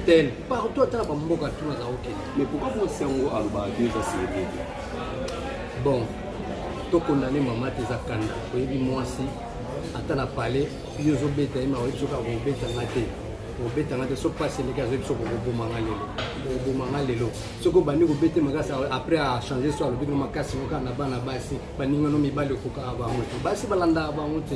tel. Partout, à Mboka, tout le monde. Mais pourquoi vous êtes en Alba, deux assurés? Bon, tout condamné, maman, tes akanda. Oui, moi aussi, à la palais, ils ont bêté, ils ont bêté, au bétangate so passe les gars so ko bomanga lelo so ko bandi ko bete magasa après a changer soit le bino makasi no kana bana basi baninga no mibale ko ka ba moto basi balanda ba moto.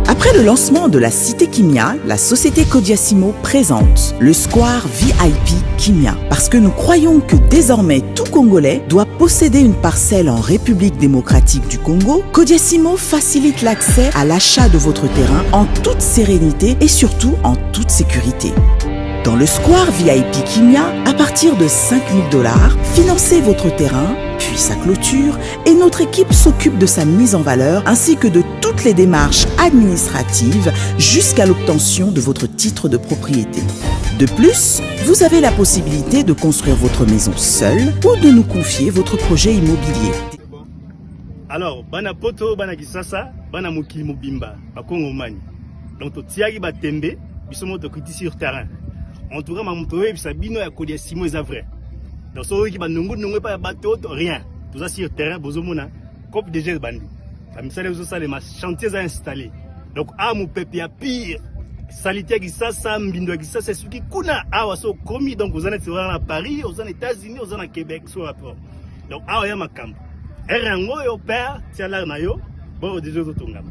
Après le lancement de la Cité Kimia, la société Kodiasimo présente le Square VIP Kimia. Parce que nous croyons que désormais tout Congolais doit posséder une parcelle en République démocratique du Congo, Kodiasimo facilite l'accès à l'achat de votre terrain en toute sérénité et surtout en toute sécurité. Dans le Square VIP Kimia, à partir de 5 000 $, financez votre terrain, puis sa clôture, et notre équipe s'occupe de sa mise en valeur ainsi que de toutes les démarches administratives jusqu'à l'obtention de votre titre de propriété. De plus, vous avez la possibilité de construire votre maison seule ou de nous confier votre projet immobilier. Alors, bana poto, bana kisasa, bana mokili mobimba, bakongo mani. Donc, to tiagi ba tembe, bisomo to kriti sur terrain. En tout cas, ma motoé, puis ça bino ya Kodiasimo est vrai. Donc, ça qui va nous pas bateau, rien. Tout ça sur terrain, bozomona, cop déjà bandi. Comme ça, les autres, les chantiers à installer. Donc, à mon peuple, à pire. Salité qui ça, mbindo qui ça, c'est ce qui kuna à waso commis. Donc, vous en êtes à Paris, aux États-Unis, aux en Québec, sur rapport. Donc, à oya makam. Erango yo père, tiens là na yo, bon déjà autres tongam.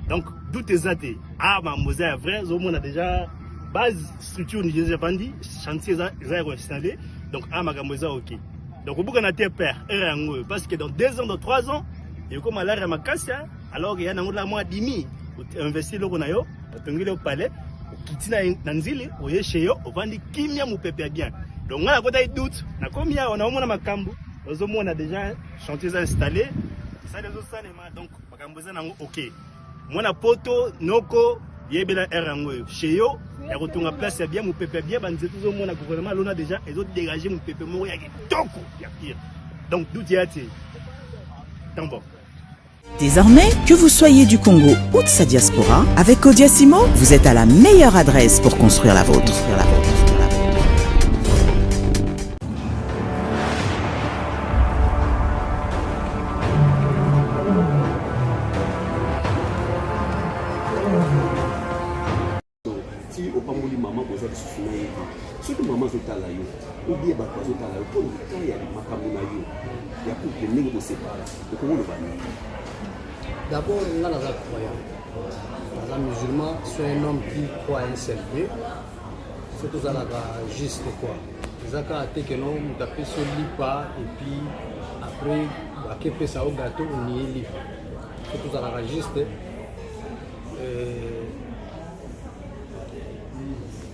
Donc, tout est athée. Ah, ma mosaïque vrai, on a déjà base structure déjà vendue, chantier zéro installé. Donc, à ma gamoisa ok. Donc, au bout qu'on a tes pères, Erango, parce que dans 2 ans, dans 3 ans, et comme à l'art ma casse, alors il y a un mois demi, investir le Ronayo, au palais, au Kitina Nanzili, au Yesheo, au Vandi Kimia, mon pépé bien. Donc, on a des doutes, on a combien, on a au moins ma cambo, on a déjà chantiers installés, ça les autres, donc, ma gamboza, ok. Moi, la poto, noko, yebela Erango, Cheo, et retourne à place, c'est bien, mon pépé bien, banzé tout le monde, le gouvernement, on a déjà, et autres dégagé mon pépé, mon yaki, toko, yaki. Donc, d'où y a-t-il? Bon. Désormais, que vous soyez du Congo ou de sa diaspora, avec Kodiasimo, vous êtes à la meilleure adresse pour construire la vôtre. Si au Pamboli maman vous êtes soufflé, ce que maman est à la yo, ou bien bah quoi est à la yo, pour le temps il y a des macamona yo, il y a pour que les nègres se séparent. Donc comment le va? D'abord, on a la croyance. Les musulmans sont un homme qui croit un seul Dieu. C'est tout ça là juste quoi. Les actes que l'on tapé sur l'IPA et puis après, à quel peu ça au gâteau on y est libre. C'est tout ça là juste.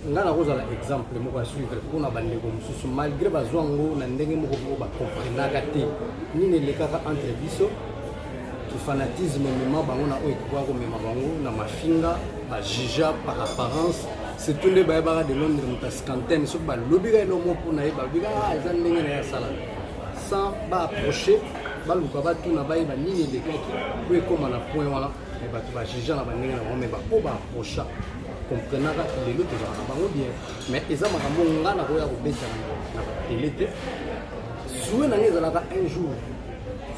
On a un exemple pour suivre pour la bande comme malgré bazwango na ndenge moko ba comprendre gâté ni ne le cas entre biso le fanatisme même bango na oyo kwa ko mema bango na mafinga ba jija par apparence c'est tout les baïbara de Londres mutaskanten so ba lobira no mo pour na ba biga za ndenge na sala sans ba approcher ba luka ba tout na ba ba ni le cas qui pour comme na point wala et ba ba jija na ba ndenge na mo ba ko ba approcher comprenant les luttes ont bien mais ils ont un na ko ya ko beta na télé te soué na ngeza la un jour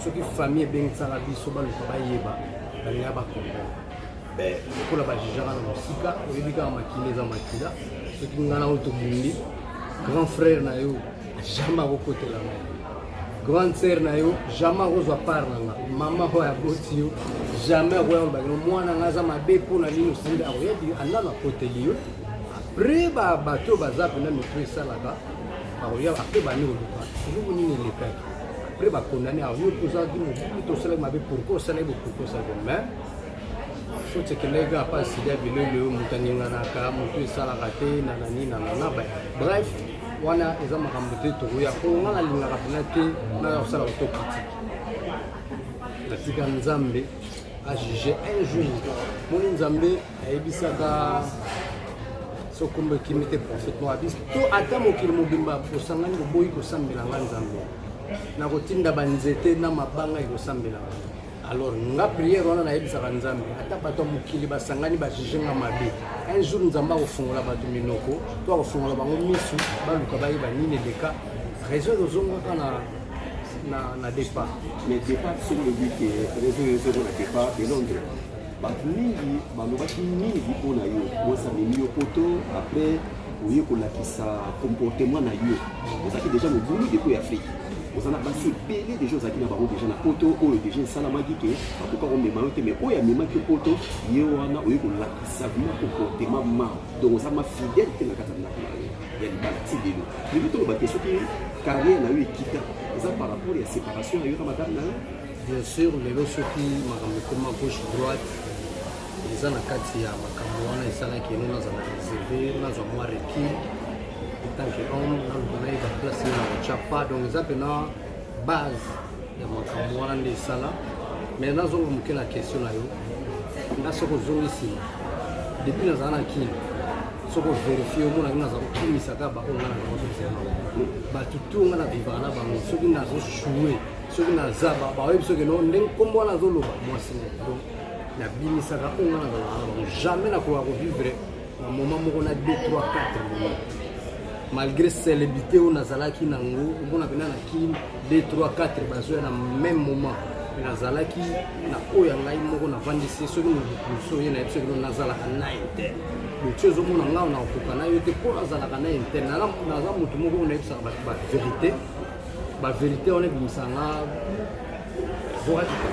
ce qui famille ben sala biso ba luka ba yeba ba nya ba comprendre ben pour la ba jija na musika o yebika makile za makila ce qui ngana auto bundi grand frère na yo jamais au côté la grande sœur na yo jamais ozwa part na maman ho ya boti yo jamais roya ba no mwana ngaza mabe pona lino sinda roya di andana côté liyo après ba bato bazape na mitwe salaka roya après ba ni oluka toujours ni le cas après ba condamné a yo pour ça di mo to sala mabe pourquoi ça mais faut que les gars pas si des le mutani ngana ka mutu salaka te na nani na ba bref wana eza makambo te tokoya ko ngana lingaka pena te na kosala to critique katika nzambe a jugé un jour moni nzambe ayebisaka sokombe kimite prophète no abis to ata mokili mobimba kosangani koboyi kosambela nga nzambe na kotinda banzete na mabanga ekosambela alors nga prière wana nayebisaka nzambe ata bato ya mokili basangani bajuge nga mabe un jour nzambe akofungola bato minoko to akofungola bango misu baluka bayeba nini eleka réseau ezozongaka na départ mais départ soki lobi ke réseau ezongo na départ de londres bato mingi balobaki mingi mpona yo mwasi amemi yo poto après oye kolakisa comportement na yo ozalaki déjà mobulu depuis afrique ozana basi ebele déjà ozalaki na bango déjà na poto oyo déjà esalamaki ke bakoka komema yo te mais oyo amemaki poto ye wana oye kolakisa vima comportement ma donc oza ma fidèle te na kati ya ndako na yo ya libala ti lelo lelo toloba te soki carrière na yo ekita eza par rapport ya séparation na yo na madame na yo bien sûr lelo soki makambo ekoma gauche droite eza na kati ya makambo wana esalaki eno nazala réservé nazwa mwa recul tant que homme naluka nayeba place na kotya pas donc eza mpena base ya makambo wana nde esala mais nazonga moke na question na yo nga soki ozongi nsima depuis nazala na kini soki ovérifie omonaki naza kokimisaka baoyo nga na bango tozema bato tu nga na vivaka na bango soki nazoshue soki naza baoyebi soki no ndenge nkombo wana azoloba mwasi donc nabimisaka oyo nga nazalaka na bango jamais nakoka kovivre na moment moko na 2 3 4 moment malgré célébrité oyo nazalaki nango omona pena naki 2 3 4 bazoya na même moment nazalaki na oyo ya ngai moko navandisi soki mobukuso oye nayebi soki no nazalaka na interne motu ezomona ngai nakokoka na yo te mpo nazalaka na interne naza motu moko oyo nayebisaka bato bavérité bavérité wana ebimisaka nga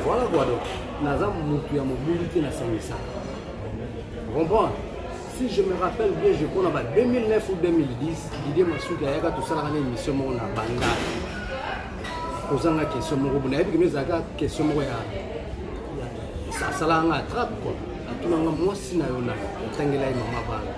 voilà quoi donc naza motu ya mobulu te nasangisaka comprendre. Si je me rappelle bien, je crois en 2009 ou 2010, Didier Masuki a tout ça dans l'émission mon na banda. Posant la question mon groupe, n'avait que zaga question mon ya. Ça la nga attrape quoi. Tout le monde moi si na yona, tangela maman bana.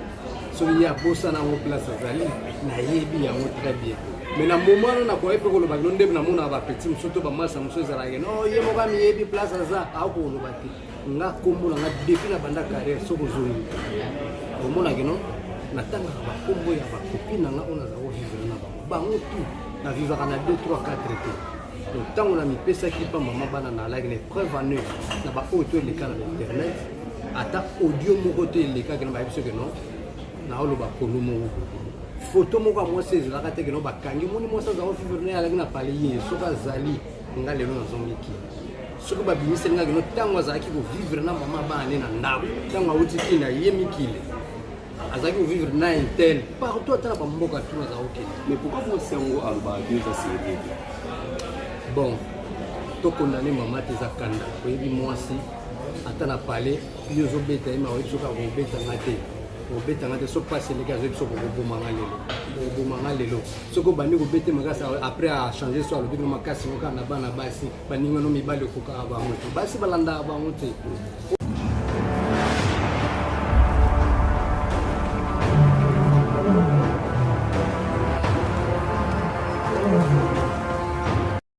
So il y a bossa na mo place azali, na yebi ya mo très bien. Mais na moment na ko epe ko lo bagno ndem na mo na ba petit msoto ba masa mso ezala ke no ye mo ba mi yebi place aza a ko lo bati. Nga kombo na depuis na banda carrière soko zoni. Omonaki no natangaka bakombo ya bakopi na nga oyo naza kovivre na bango tu navivaka na 2 3 4 te donc ntango na mipesaki mpa mama bana nalaki na preuve en œuvre na baoyo to eleka na internet ata audio moko to elekaki na bayebi soki no naoloba kolo moko foto moko ya mwasi ezalaka teke no bakangi moni mwasi aza kovivre na ye alaki na pale ye soki azali nga lelo nazongiki soki babimiseli ngaki no ntango azalaki kovivre na mama bana ne na ndako ntango awuti kina ye mikile azaki vivre na intel partout atala bamboka tu naza okende mais pourquoi mwasi yango aloba deux asérie bon tokondane mama te eza kanda oyebi mwasi ata na pale yo ozobeta ye ma oyebi soki akobetanga te obetanga te soki pasi eleki azoyebi soki okobomanga lelo soki obandi kobete makasi après achange so alobiki makasi ngo kaka na bana basi baningano mibali okokaka bango te basi balandaka bango te